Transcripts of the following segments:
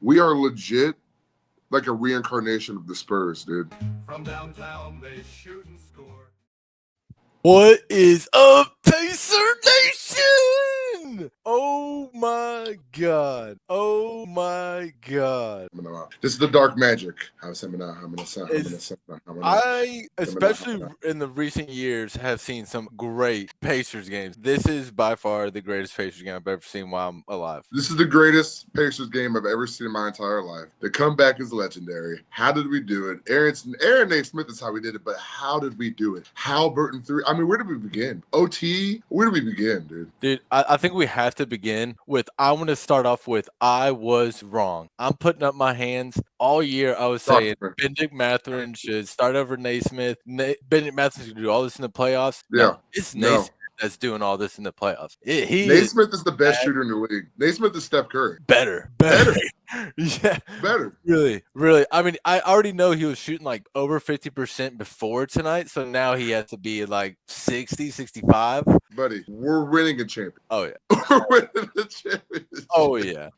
We are legit like a reincarnation of the Spurs, dude. From downtown, they shoot and score. What is up, Pacer Nation? Oh my god. Oh my god. This is the dark magic. I, especially in the recent years, have seen some great Pacers games. This is by far the greatest Pacers game I've ever seen while I'm alive. This is the greatest Pacers game I've ever seen in my entire life. The comeback is legendary. How did we do it? Aaron Nesmith is how we did it, but how did we do it? Haliburton 3. I mean, where did we begin? OT? Where did we begin, dude? Dude, I think we have to begin with, I want to start off with, I was wrong. I'm putting up my hands. All year I was saying Benedict Mathurin should start over Nesmith. Benedict Mathurin should do all this in the playoffs. Yeah. No, it's Nesmith that's doing all this in the playoffs. Nesmith is the best shooter in the league. Nesmith is Steph Curry. Better. Yeah. Better. Really. I mean, I already know he was shooting like over 50% before tonight, so now he has to be like 60, 65. Buddy, we're winning a champion. Oh, yeah. We're winning a championship. Oh, yeah.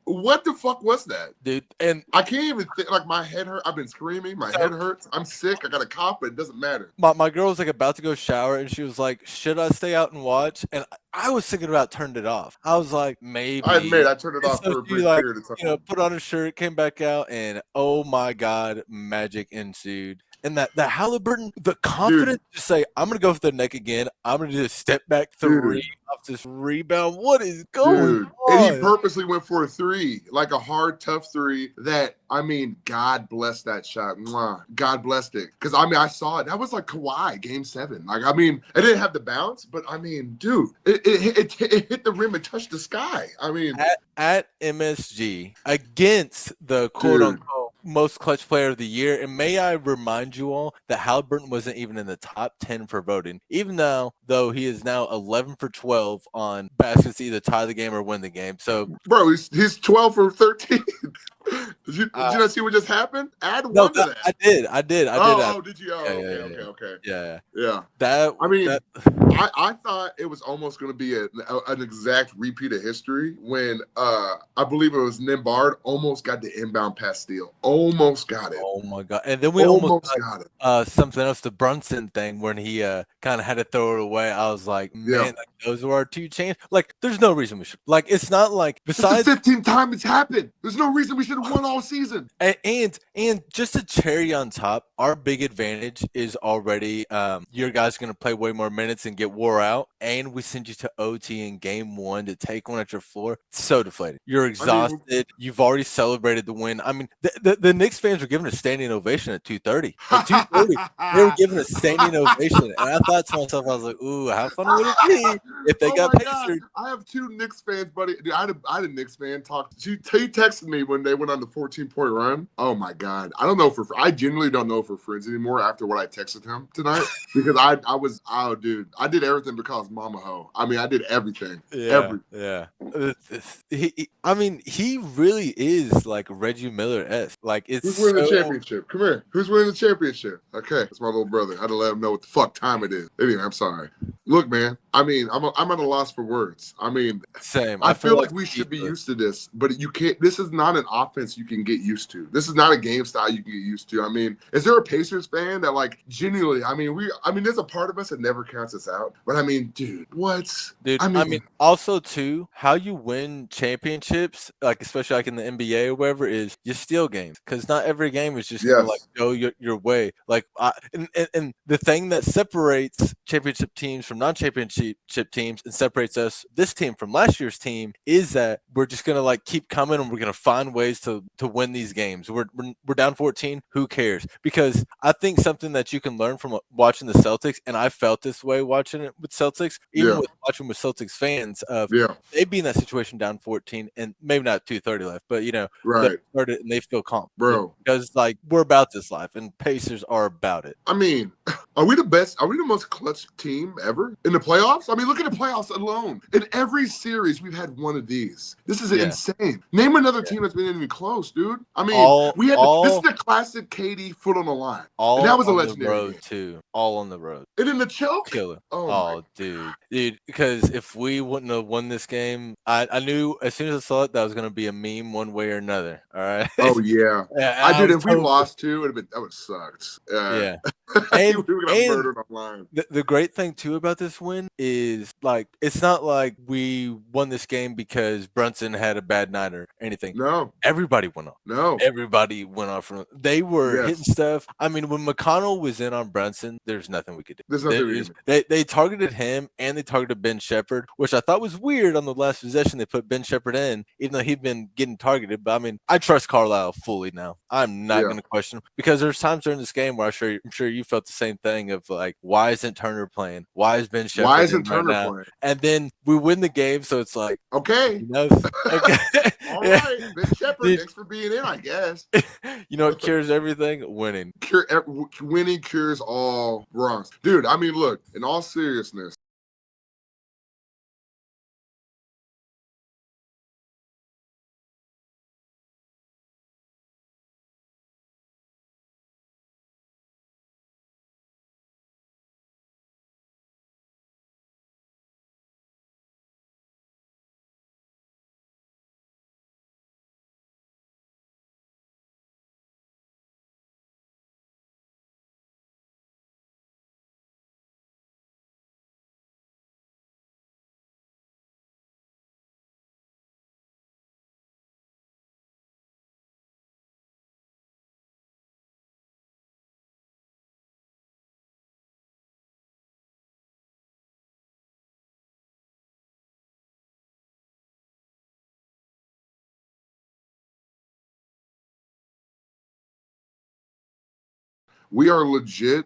What the fuck was that? Dude, and I can't even think. Like, my head hurt. I've been screaming. My head hurts. I'm sick. I got a cough, but it doesn't matter. My girl was like about to go shower, and she was like, should I stay out and watch? And I was thinking about turning it off. I was like, maybe. I admit, I turned it off for a brief period of time. Put on a shirt, came back out, and oh my God, magic ensued. And that Haliburton, the confidence to say, I'm going to go for the neck again. I'm going to do a step back three off this rebound. What is going on? And he purposely went for a three, like a hard, tough three that, I mean, God bless that shot. Mwah. God blessed it. Because, I mean, I saw it. That was like Kawhi, game 7. Like, I mean, it didn't have the bounce, but, I mean, dude, it hit the rim and touched the sky. I mean. At MSG, against the quote-unquote most clutch player of the year. And may I remind you all that Haliburton wasn't even in the top 10 for voting, even though he is now 11 for 12 on baskets to either tie the game or win the game. So, bro, he's 12 for 13. Did you not see what just happened? Add one to that. I did. Oh, did you? Oh, okay. Yeah. I thought it was almost going to be an exact repeat of history when I believe it was Nimbard almost got the inbound pass steal. Almost got it. Oh my God! And then we almost got it. Something else, the Brunson thing, when he kind of had to throw it away. I was like, man, like, those were our two chances. Like, there's no reason we should. Like, it's not like besides the 15th time it's happened. There's no reason we should have won all season. And just a cherry on top, our big advantage is already your guys are going to play way more minutes and get wore out, and we send you to OT in game 1 to take one at your floor. It's so deflated. You're exhausted. You've already celebrated the win. I mean, the Knicks fans were giving a standing ovation at 2:30. At 2:30, they were giving a standing ovation, and I thought to myself, I was like, "Ooh, how fun would it be if they got Pacers?" I have 2 Knicks fans, buddy. Dude, I had a Knicks fan talk. He texted me when they went on the 14-point run. Oh my God, I genuinely don't know if we're friends anymore after what I texted him tonight because I was dude, I did everything because Mama Ho. I mean, I did everything. Yeah. He really is like Reggie Miller-esque. Like, it's who's winning the championship? Come here. Who's winning the championship? Okay, it's my little brother. I had to let him know what the fuck time it is. Anyway, I'm sorry. Look, man. I mean, I'm at a loss for words. I mean, same. I feel like we should be used to this, but you can't. This is not an offense you can get used to. This is not a game style you can get used to. I mean, is there a Pacers fan that like genuinely? I mean, there's a part of us that never counts us out. But I mean, dude, what? Dude, I mean, also too, how you win championships, like especially like in the NBA or whatever, is you steal games because not every game is just gonna like go your way. Like, and the thing that separates championship teams from non-championship teams and separates this team from last year's team is that we're just gonna like keep coming and we're gonna find ways to win these games. We're down 14. Who cares? Because I think something that you can learn from watching the Celtics, and I felt this way watching it with Celtics, even with watching with Celtics fans, they'd be in that situation down 14 and maybe not 2:30 left, but they started and they feel calm, bro, because like we're about this life and Pacers are about it. I mean, are we the best? Are we the most clutch team ever in the playoffs? playoffs? I mean, look at the playoffs alone. In every series, we've had one of these. This is Yeah. insane. Name another team that's been even close, dude. I mean, All this is the classic KD foot on the line. And that all was a on the legendary road game. too. All on the road. And in the choke? Killer. Oh, my. Oh, dude. Because if we wouldn't have won this game, I knew as soon as I saw it that was gonna be a meme one way or another. All right. Oh, yeah. Yeah, Dude, if we lost too, that would have sucked. yeah. We And would have murdered online. the great thing too about this win is like it's not like we won this game because Brunson had a bad night or anything. No. Everybody went off. No. Everybody went off from. They were Yes. hitting stuff. I mean, when McConnell was in on Brunson, there's nothing we could do. There's nothing we can They targeted him and they targeted Ben Shepherd, which I thought was weird on the last possession. They put Ben Shepherd in, even though he'd been getting targeted. But I mean, I trust Carlisle fully now. I'm not going to question him because there's times during this game where I'm sure you felt the same thing of like, why isn't Turner playing? Why is Ben Shepherd? Why isn't Turner playing? And then we win the game, so it's like, okay, you know, okay. All right, Ben Shepherd, thanks for being in, I guess. You know what cures everything? Winning. Winning cures all wrongs. Dude, I mean, look, in all seriousness, we are legit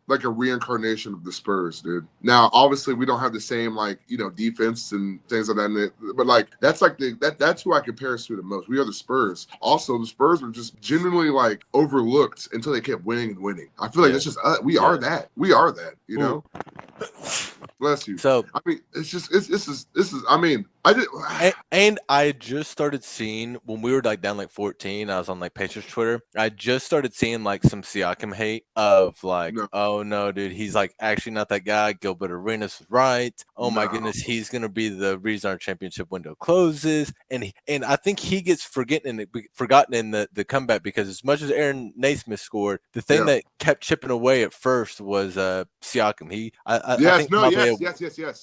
like a reincarnation of the Spurs, dude. Now, obviously, we don't have the same like defense and things like that, but like that's like that's who I compare us to the most. We are the Spurs. Also, the Spurs were just genuinely like overlooked until they kept winning and winning. I feel like that's just we are that. We are that. You know. Bless you. So I mean, it's just this is. I mean, I did. And I just started seeing when we were like down like 14. I was on like Pacers Twitter. I just started seeing like some Siakam hate of like, oh no, dude, he's like actually not that guy. Gilbert Arenas was right. Oh my goodness, he's gonna be the reason our championship window closes. And I think he gets forgotten in the comeback because as much as Aaron Nesmith scored, the thing that kept chipping away at first was Siakam. I think yes.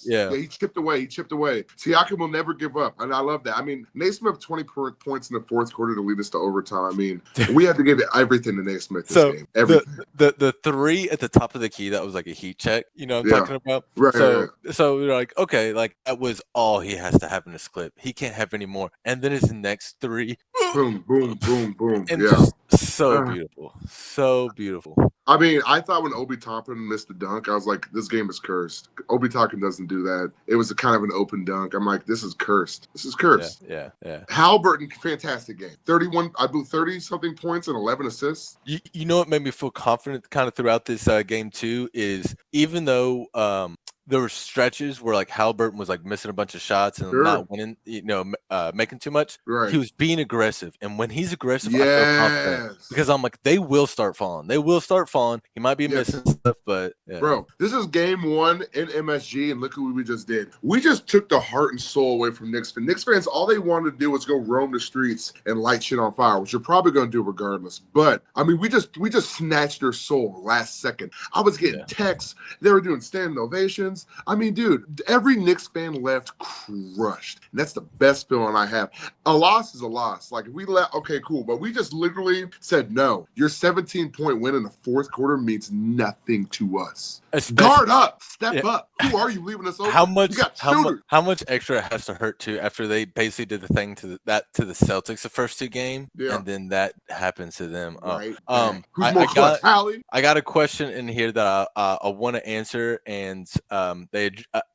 Yeah, he chipped away. Siakam will never give up, and I love that. I mean, Nesmith 20 points in the fourth quarter to lead us to overtime. I mean, we had to give everything to Nesmith this game. Everything. The three at the top of the key, that was like a heat check. You know what I'm talking about? Right. So we're like, okay, like that was all he has to have in this clip. He can't have any more. And then his next three, boom, boom, boom, boom, and just so beautiful, so beautiful. I mean, I thought when Obi Toppin missed the dunk, I was like, this game is cursed. Obi Toppin doesn't do that. It was a kind of an open dunk. I'm like, this is cursed. Yeah. Haliburton, fantastic game. 30-something points and 11 assists. You know what made me feel confident kind of throughout this game too is even though there were stretches where like Haliburton was like missing a bunch of shots and not winning, making too much. Right. He was being aggressive, and when he's aggressive, I feel confident because I'm like, they will start falling. He might be missing stuff, but bro, this is game 1 in MSG, and look at what we just did. We just took the heart and soul away from Knicks fans. Knicks fans, all they wanted to do was go roam the streets and light shit on fire, which you're probably going to do regardless. But I mean, we just snatched their soul last second. I was getting texts. They were doing standing ovations. I mean, dude, every Knicks fan left crushed. And that's the best feeling I have. A loss is a loss. Like, if we left, okay, cool. But we just literally said, no, your 17-point win in the fourth quarter means nothing to us. Guard up. Step up. Who are you leaving us over? How much extra it has to hurt too after they basically did the thing to the Celtics the first two games, and then that happens to them. Right. Who's more clutch, Hallie? I got a question in here that I want to answer, and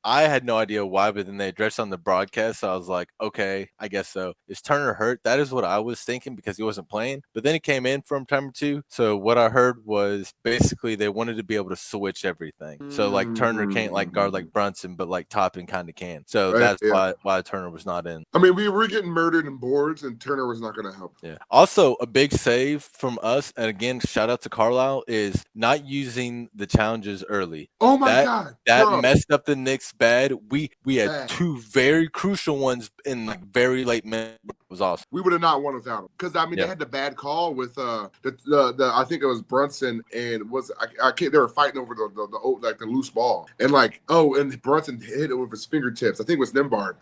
I had no idea why, but then they addressed on the broadcast. So I was like, okay, I guess so. Is Turner hurt? That is what I was thinking because he wasn't playing. But then he came in from time or two. So what I heard was basically they wanted to be able to switch everything. So like Turner can't like guard like Brunson, but like Toppin kind of can. So Right, that's why Turner was not in. I mean, we were getting murdered in boards, and Turner was not going to help. Yeah. Also, a big save from us, and again, shout out to Carlisle, is not using the challenges early. Oh my God, that bro. messed up the Knicks bad. We had Bad. 2 very crucial ones in like very late minutes. It was awesome. We would have not won without him because I mean they had the bad call with the I think it was Brunson and was I can't, they were fighting over the loose ball and and Brunson hit it with his fingertips. I think it was Nembhard.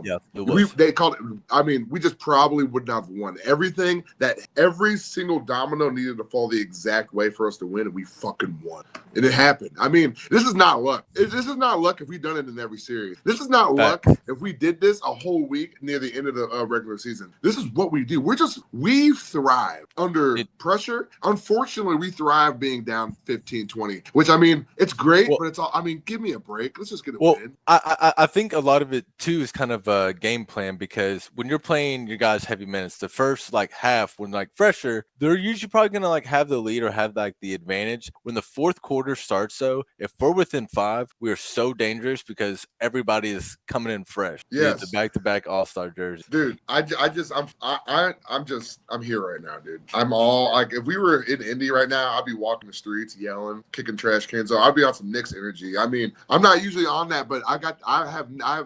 Yeah, it was. They called it. I mean, we just probably would not have won everything. That every single domino needed to fall the exact way for us to win, and we fucking won. And it happened. I mean, this is not luck. This is not luck if we've done it in every series. This is not luck if we did this a whole week near the end of the regular season. This is what we do. We thrive under pressure. Unfortunately, we thrive being down 15-20, which I mean, it's great, but it's all, I mean, give me a break. Let's just get a win. I think a lot of it too is kind of a game plan because when you're playing your guys heavy minutes, the first like half when like fresher, they're usually probably gonna like have the lead or have like the advantage. When the fourth quarter starts, though, if we're within 5, we are so dangerous because everybody is coming in fresh. Yes, the back-to-back All-Star jersey. Dude, I'm here right now, dude. I'm all like, if we were in Indy right now, I'd be walking the streets, yelling, kicking trash cans. So I'd be on some Knicks energy. I mean, I'm not usually on that, but I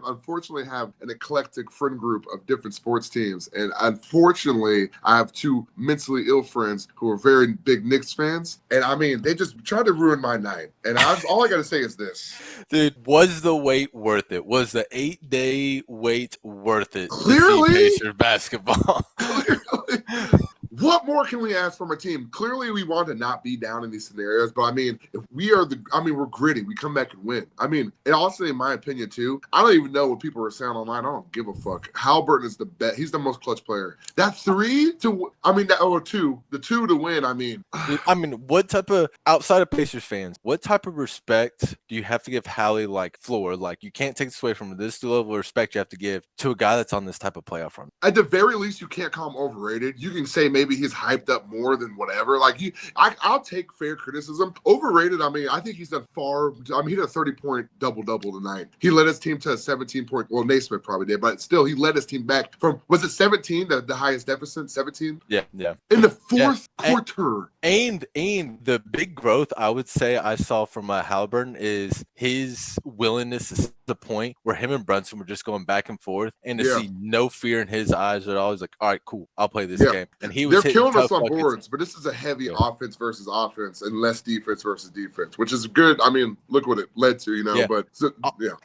unfortunately have an eclectic friend group of different sports teams, and unfortunately, I have 2 mentally ill friends who are very big Knicks fans, and I mean, they just tried to ruin my night. And all I gotta say is this, dude: was the wait worth it? Was the 8-day wait worth it? Clearly, Pacers basketball. Clearly. What more can we ask from a team? Clearly, we want to not be down in these scenarios, but I mean, if we are we're gritty. We come back and win. I mean, and also, in my opinion, too, I don't even know what people are saying online. I don't give a fuck. Haliburton is the best. He's the most clutch player. That 3 to, I mean, the 2 to win. I mean, what type of, outside of Pacers fans, what type of respect do you have to give Hallie like floor? Like, you can't take this away from him. This is the level of respect you have to give to a guy that's on this type of playoff run. At the very least, you can't call him overrated. You can say maybe he's hyped up more than whatever. Like I'll take fair criticism. Overrated, I mean, I think he's done far. I mean, he did a 30-point double-double tonight. He led his team to a 17-point. Well, Nesmith probably did, but still, he led his team back from, was it 17, the highest deficit? 17? Yeah. In the fourth quarter. And the big growth I would say I saw from Haliburton is his willingness to see the point where him and Brunson were just going back and forth, and to see no fear in his eyes at all. He's like, all right, cool, I'll play this game. And he was, they're killing us on buckets. boards, but this is a heavy offense versus offense and less defense versus defense, which is good. I mean, look what it led to, you know. But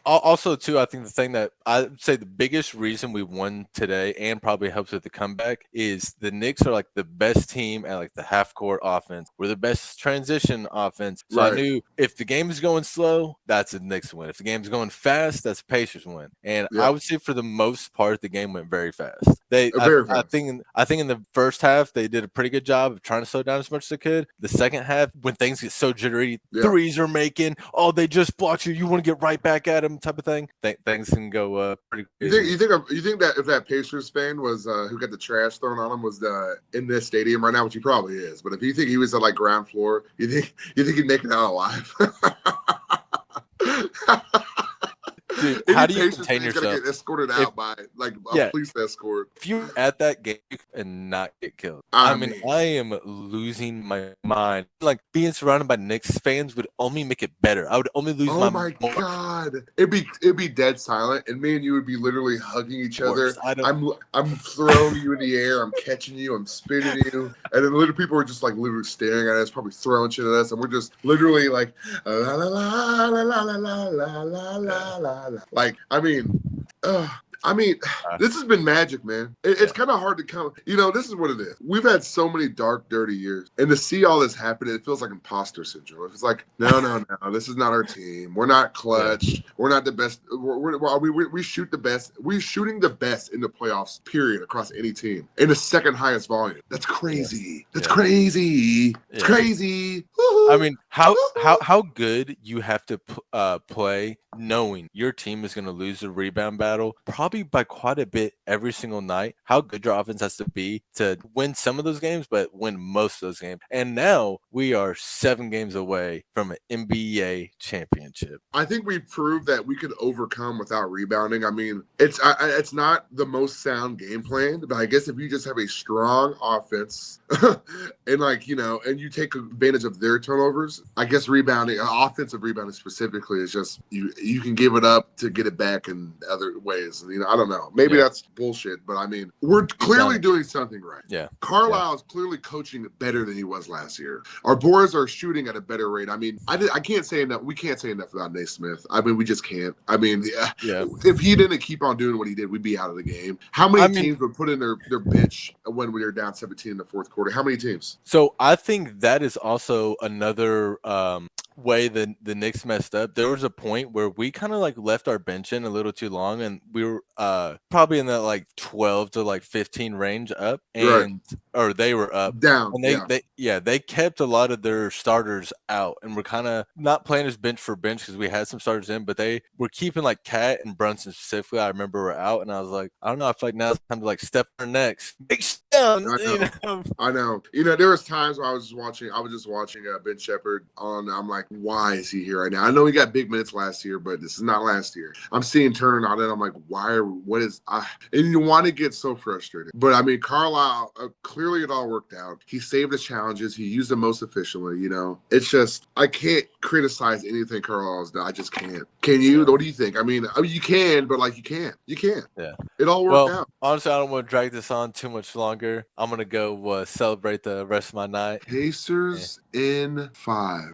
Also, too, I think the thing that I'd say the biggest reason we won today and probably helps with the comeback is the Knicks are like the best team at like the half court offense. We're the best transition offense. So I knew if the game is going slow, that's a Knicks win. If the game is going fast, that's a Pacers win. And I would say for the most part, the game went very fast. I think in the first half they did a pretty good job of trying to slow down as much as they could. The second half, when things get so jittery, threes are making, they just blocked you. You want to get right back at them, type of thing. Things can go pretty crazy. You think that if that Pacers fan was who got the trash thrown on him was in this stadium right now, which he probably is, but if you think he was at like ground floor, you think he'd make it out alive? Dude, how do you contain yourself? Get escorted out by like a police escort. If you're at that game and not get killed, I mean, I am losing my mind. Like, being surrounded by Knicks fans would only make it better. I would only lose my mind. Oh my god, it'd be dead silent, and me and you would be literally hugging each other. I'm throwing you in the air. I'm catching you. I'm spinning you, and then little people are just like literally staring at us, probably throwing shit at us, and we're just literally like la la la la la la la la la la. Like, I mean, this has been magic, man. It's kind of hard to come. You know, this is what it is. We've had so many dark, dirty years, and to see all this happen, it feels like imposter syndrome. It's like, no, this is not our team. We're not clutch. We're not the best. We shoot the best. We're shooting the best in the playoffs, period, across any team, in the second highest volume. That's crazy. That's crazy. It's crazy. Woo-hoo. I mean, how good you have to play knowing your team is going to lose the rebound battle probably by quite a bit every single night. How good your offense has to be to win some of those games, but win most of those games. And now we are 7 games away from an NBA championship. I think we proved that we could overcome without rebounding. I mean, it's not the most sound game plan, but I guess if you just have a strong offense and like, you know, and you take advantage of their turnovers, I guess rebounding, offensive rebounding specifically, is just you can give it up to get it back in other ways. You know, I don't know. Maybe that's bullshit, but I mean, we're clearly doing something right. Yeah. Carlisle's clearly coaching better than he was last year. Our boys are shooting at a better rate. I mean, I can't say enough. We can't say enough about Nesmith. I mean, we just can't. I mean, if he didn't keep on doing what he did, we'd be out of the game. How many teams would put in their bench when we were down 17 in the fourth quarter? How many teams? So I think that is also another way the Knicks messed up. There was a point where we kind of like left our bench in a little too long, and we were probably in that like 12 to like 15 range up, and or they were up down, and they kept a lot of their starters out, and we're kind of not playing as bench for bench because we had some starters in, but they were keeping like Cat and Brunson specifically. I remember were out, and I was like, I don't know, I feel like now's time to like step on our necks. I know. You know, there was times where I was just watching Ben Shepherd on. I'm like, why is he here right now? I know he got big minutes last year, but this is not last year. I'm seeing Turner on it. I'm like, and you want to get so frustrated. But I mean, Carlisle, clearly it all worked out. He saved the challenges. He used them most efficiently. You know, it's just, I can't criticize anything Carlisle's done. I just can't. Can you? Yeah. What do you think? I mean, you can, but like, you can't. Yeah. It all worked out. Honestly, I don't want to drag this on too much longer. I'm going to go celebrate the rest of my night. Pacers in 5.